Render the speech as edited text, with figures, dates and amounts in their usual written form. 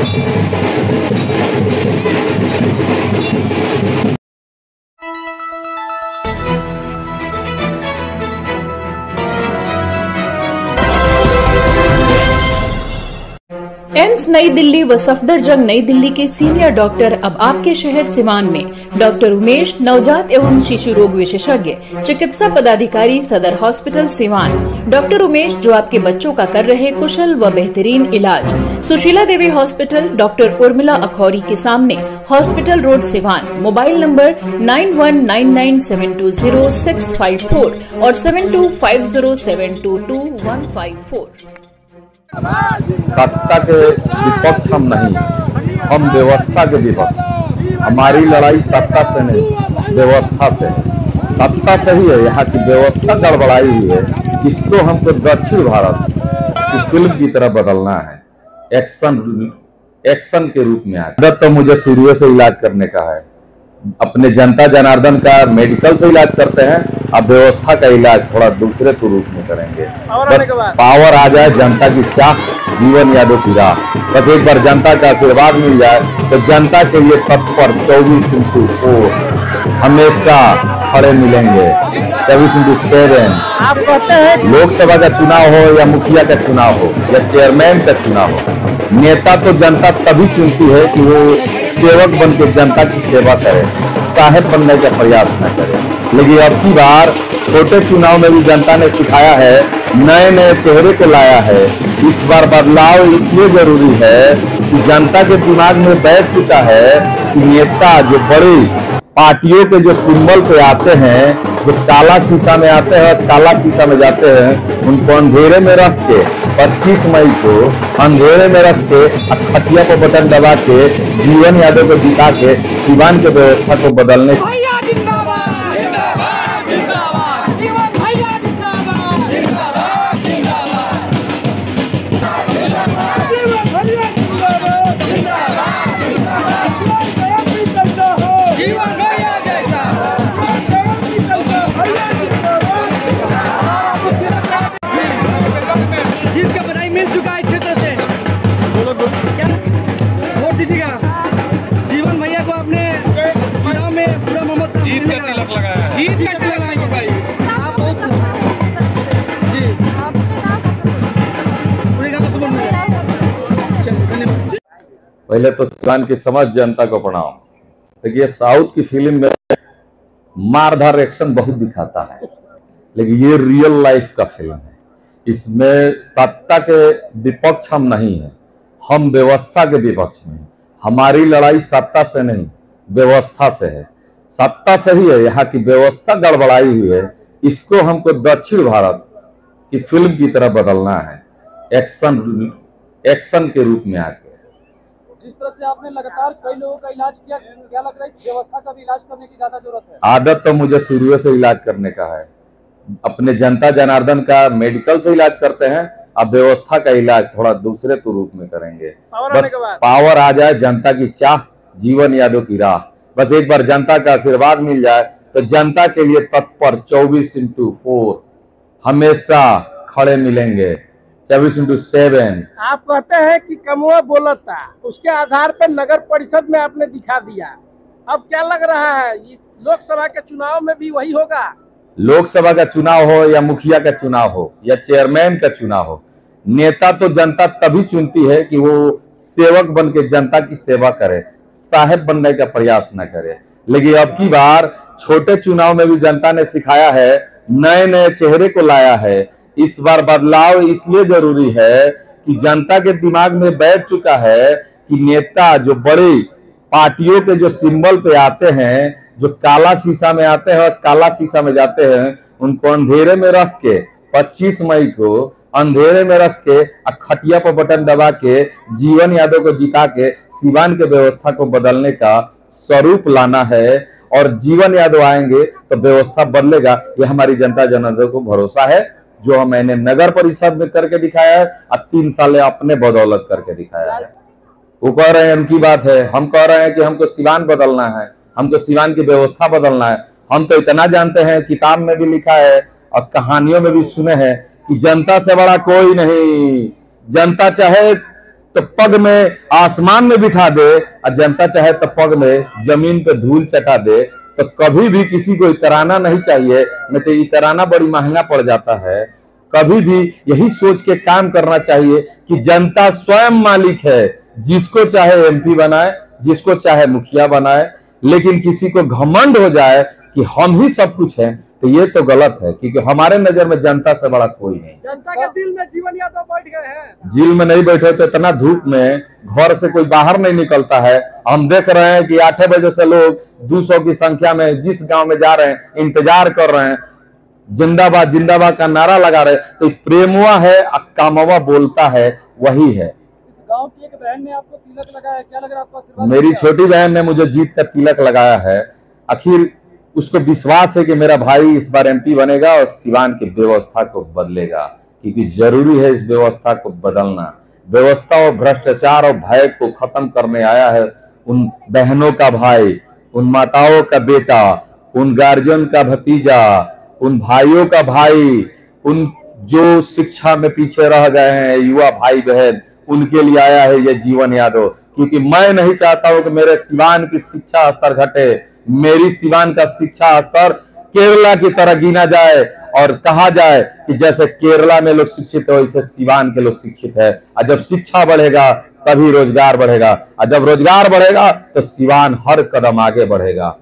AIIMS नई दिल्ली व सफदरजंग नई दिल्ली के सीनियर डॉक्टर अब आपके शहर सिवान में डॉक्टर उमेश, नवजात एवं शिशु रोग विशेषज्ञ, चिकित्सा पदाधिकारी, सदर हॉस्पिटल सिवान। डॉक्टर उमेश जो आपके बच्चों का कर रहे कुशल व बेहतरीन इलाज। सुशीला देवी हॉस्पिटल, डॉक्टर उर्मिला अखौरी के सामने, hospital road Siwan. Mobile number 9199720654 और 7250722154। सत्ता के विपक्ष हम नहीं, हम व्यवस्था के विपक्ष। हमारी लड़ाई सत्ता से नहीं, व्यवस्था से है। सत्ता सही है, यहाँ की व्यवस्था गड़बड़ाई हुई है। इसको हमको दक्षिण भारत की फिल्म की तरह बदलना है, एक्शन के रूप में। आदत तो मुझे शुरू से इलाज करने का है। अपने जनता जनार्दन का मेडिकल से इलाज करते हैं, अब व्यवस्था का इलाज थोड़ा दूसरे के रूप में करेंगे। बस पावर आ जाए, जनता की चाह, जीवन यादव की राह। बस एक बार जनता का आशीर्वाद मिल जाए तो जनता के लिए तत्पर 24/4 हमेशा खड़े मिलेंगे। 24/7। आप कहते हैं लोकसभा का चुनाव हो या मुखिया का चुनाव हो या चेयरमैन का चुनाव हो, नेता तो जनता तभी चुनती है कि वो सेवक बन के जनता की सेवा करे, साहेब बनने का प्रयास न करे। लेकिन अब की बार छोटे चुनाव में भी जनता ने सिखाया है, नए नए चेहरे को लाया है। इस बार बदलाव इसलिए जरूरी है कि जनता के दिमाग में बैठ चुका है कि नेता जो बड़ी पार्टियों के जो सिंबल पे आते हैं, जो काला शीशा में आते हैं और काला शीशा में जाते हैं, उनको अंधेरे में रख के 25 मई को अंधेरे में रख के खटिया को बटन दबा के जीवन यादव को जिता के सिवान के व्यवस्था को बदलने पहले तो सिवान की समझ जनता को प्रणाम। देखिए, साउथ की फिल्म में मारधार एक्शन बहुत दिखाता है, लेकिन ये रियल लाइफ का फिल्म है। इसमें सत्ता के विपक्ष हम नहीं है, हम व्यवस्था के विपक्ष में। हमारी लड़ाई सत्ता से नहीं, व्यवस्था से है। सत्ता सही है, यहाँ की व्यवस्था गड़बड़ाई हुई है। इसको हमको दक्षिण भारत की फिल्म की तरह बदलना है, एक्शन के रूप में आके। जिस तरह से आपने लगातार कई लोगों का इलाज किया, क्या लग रहा है व्यवस्था का भी इलाज करने की ज्यादा जरूरत है? आदत तो मुझे शुरू से इलाज करने का है। अपने जनता जनार्दन का मेडिकल से इलाज करते हैं, अब व्यवस्था का इलाज थोड़ा दूसरे के रूप में करेंगे। बस पावर आ जाए, जनता की चाह, जीवन यादव की राह। बस एक बार जनता का आशीर्वाद मिल जाए तो जनता के लिए तत्पर 24/4 हमेशा खड़े मिलेंगे। 24/7। आप कहते हैं कि कमुआ बोला था, उसके आधार पर नगर परिषद में आपने दिखा दिया। अब क्या लग रहा है, लोकसभा के चुनाव में भी वही होगा? लोकसभा का चुनाव हो या मुखिया का चुनाव हो या चेयरमैन का चुनाव हो, नेता तो जनता तभी चुनती है कि वो सेवक बन के जनता की सेवा करे, साहेब बनने का प्रयास न करे। लेकिन अब की बार छोटे चुनाव में भी जनता ने सिखाया है, नए नए चेहरे को लाया है। इस बार बदलाव इसलिए जरूरी है कि जनता के दिमाग में बैठ चुका है कि नेता जो बड़ी पार्टियों के जो सिंबल पे आते हैं, जो काला शीशा में आते हैं और काला शीशा में जाते हैं, उनको अंधेरे में रख के 25 मई को अंधेरे में रख के खटिया पर बटन दबा के जीवन यादव को जिता के सिवान के व्यवस्था को बदलने का स्वरूप लाना है। और जीवन यादव आएंगे तो व्यवस्था बदलेगा, ये हमारी जनता जनार्दन को भरोसा है। जो मैंने नगर परिषद में करके दिखाया है और 3 साल अपने बदौलत करके दिखाया है। वो कह रहे हैं उनकी बात है, हम कह रहे हैं कि हमको सिवान बदलना है, हमको सिवान की व्यवस्था बदलना है। हम तो इतना जानते हैं, किताब में भी लिखा है और कहानियों में भी सुने हैं कि जनता से बड़ा कोई नहीं। जनता चाहे तो पग में आसमान में बिठा दे, और जनता चाहे तो पग में जमीन पे धूल चटा दे। तो कभी भी किसी को इतराना नहीं चाहिए, नहीं तो इतराना बड़ी महंगा पड़ जाता है। कभी भी यही सोच के काम करना चाहिए कि जनता स्वयं मालिक है, जिसको चाहे एमपी बनाए, जिसको चाहे मुखिया बनाए। लेकिन किसी को घमंड हो जाए कि हम ही सब कुछ हैं, तो ये तो गलत है, क्योंकि हमारे नजर में जनता से बड़ा कोई नहीं। जनता के दिल में जीवन यादव बैठ गए हैं। जेल में नहीं बैठे तो इतना धूप में घर से कोई बाहर नहीं निकलता है। हम देख रहे हैं कि 8 बजे से लोग 200 की संख्या में जिस गांव में जा रहे हैं इंतजार कर रहे हैं, जिंदाबाद जिंदाबाद का नारा लगा रहे। तो प्रेमुआ है, कामवा बोलता है, वही है। गांव की एक बहन ने आपको तिलक लगाया, क्या लग रहा है आपको आशीर्वाद? मेरी छोटी बहन ने मुझे जीत का तिलक लगाया है। आखिर उसको विश्वास है कि मेरा भाई इस बार एमपी बनेगा और सिवान की व्यवस्था को बदलेगा, क्योंकि जरूरी है इस व्यवस्था को बदलना। व्यवस्था और भ्रष्टाचार और भय को खत्म करने आया है उन बहनों का भाई, उन माताओं का बेटा, उन गार्जियन का भतीजा, उन भाइयों का भाई, उन जो शिक्षा में पीछे रह गए हैं युवा भाई बहन, उनके लिए आया है ये जीवन यादव। क्योंकि मैं नहीं चाहता हूं कि मेरे सिवान की शिक्षा स्तर घटे। मेरी सिवान का शिक्षा स्तर केरला की तरह गिना जाए और कहा जाए कि जैसे केरला में लोग शिक्षित है वैसे सिवान के लोग शिक्षित है। और जब शिक्षा बढ़ेगा तभी रोजगार बढ़ेगा, और जब रोजगार बढ़ेगा तो सिवान हर कदम आगे बढ़ेगा।